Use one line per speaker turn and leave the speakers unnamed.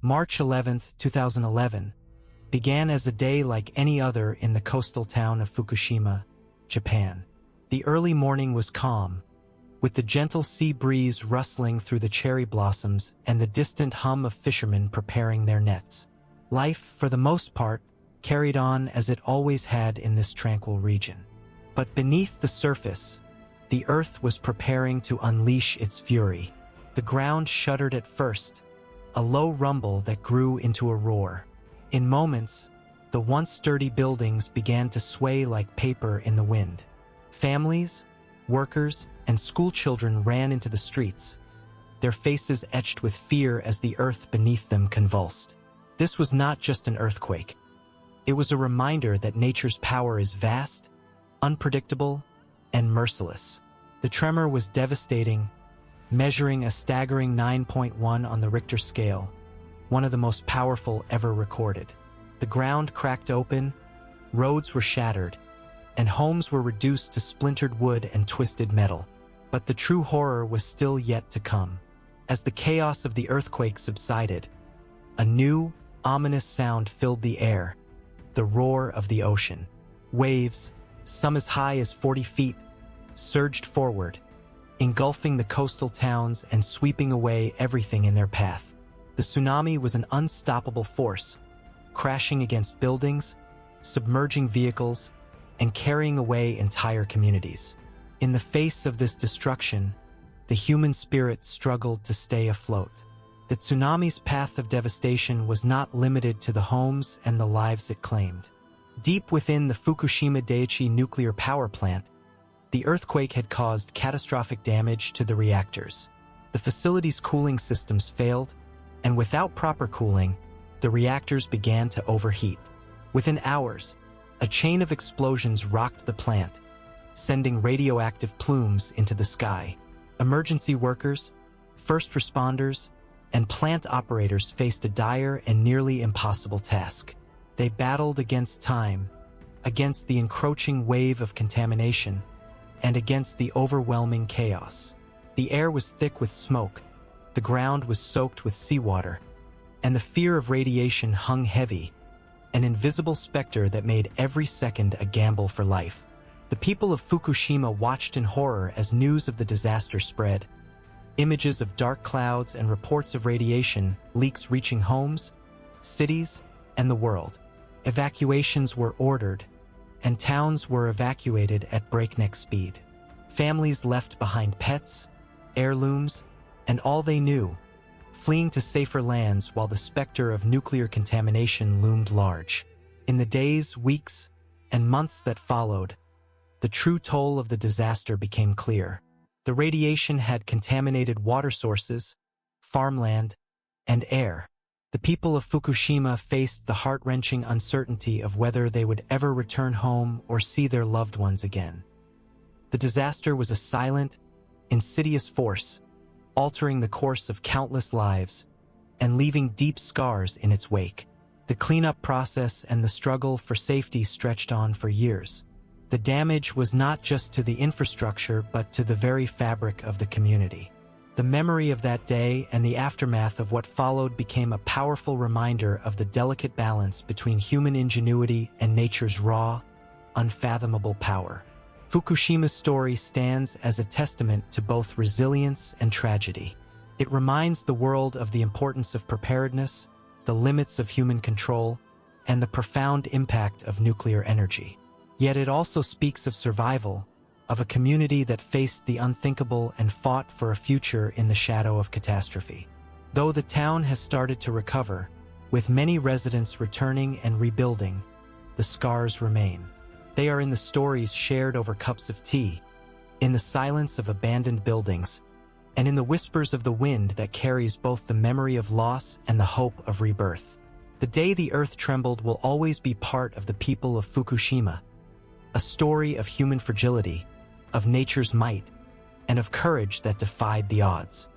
March 11, 2011, began as a day like any other in the coastal town of Fukushima, Japan. The early morning was calm, with the gentle sea breeze rustling through the cherry blossoms and the distant hum of fishermen preparing their nets. Life, for the most part, carried on as it always had in this tranquil region. But beneath the surface, the earth was preparing to unleash its fury. The ground shuddered at first, a low rumble that grew into a roar. In moments, the once sturdy buildings began to sway like paper in the wind. Families, workers, and schoolchildren ran into the streets, their faces etched with fear as the earth beneath them convulsed. This was not just an earthquake. It was a reminder that nature's power is vast, unpredictable, and merciless. The tremor was devastating, measuring a staggering 9.1 on the Richter scale, one of the most powerful ever recorded. The ground cracked open, roads were shattered, and homes were reduced to splintered wood and twisted metal. But the true horror was still yet to come. As the chaos of the earthquake subsided, a new, ominous sound filled the air, the roar of the ocean. Waves, some as high as 40 feet, surged forward, engulfing the coastal towns and sweeping away everything in their path. The tsunami was an unstoppable force, crashing against buildings, submerging vehicles, and carrying away entire communities. In the face of this destruction, the human spirit struggled to stay afloat. The tsunami's path of devastation was not limited to the homes and the lives it claimed. Deep within the Fukushima Daiichi nuclear power plant, the earthquake had caused catastrophic damage to the reactors. The facility's cooling systems failed, and without proper cooling, the reactors began to overheat. Within hours, a chain of explosions rocked the plant, sending radioactive plumes into the sky. Emergency workers, first responders, and plant operators faced a dire and nearly impossible task. They battled against time, against the encroaching wave of contamination, and against the overwhelming chaos. The air was thick with smoke, the ground was soaked with seawater, and the fear of radiation hung heavy, an invisible specter that made every second a gamble for life. The people of Fukushima watched in horror as news of the disaster spread. Images of dark clouds and reports of radiation leaks reaching homes, cities, and the world. Evacuations were ordered, and towns were evacuated at breakneck speed. Families left behind pets, heirlooms, and all they knew, fleeing to safer lands while the specter of nuclear contamination loomed large. In the days, weeks, and months that followed, the true toll of the disaster became clear. The radiation had contaminated water sources, farmland, and air. The people of Fukushima faced the heart-wrenching uncertainty of whether they would ever return home or see their loved ones again. The disaster was a silent, insidious force, altering the course of countless lives and leaving deep scars in its wake. The cleanup process and the struggle for safety stretched on for years. The damage was not just to the infrastructure but to the very fabric of the community. The memory of that day and the aftermath of what followed became a powerful reminder of the delicate balance between human ingenuity and nature's raw, unfathomable power. Fukushima's story stands as a testament to both resilience and tragedy. It reminds the world of the importance of preparedness, the limits of human control, and the profound impact of nuclear energy. Yet it also speaks of survival, of a community that faced the unthinkable and fought for a future in the shadow of catastrophe. Though the town has started to recover, with many residents returning and rebuilding, the scars remain. They are in the stories shared over cups of tea, in the silence of abandoned buildings, and in the whispers of the wind that carries both the memory of loss and the hope of rebirth. The day the earth trembled will always be part of the people of Fukushima, a story of human fragility, of nature's might, and of courage that defied the odds.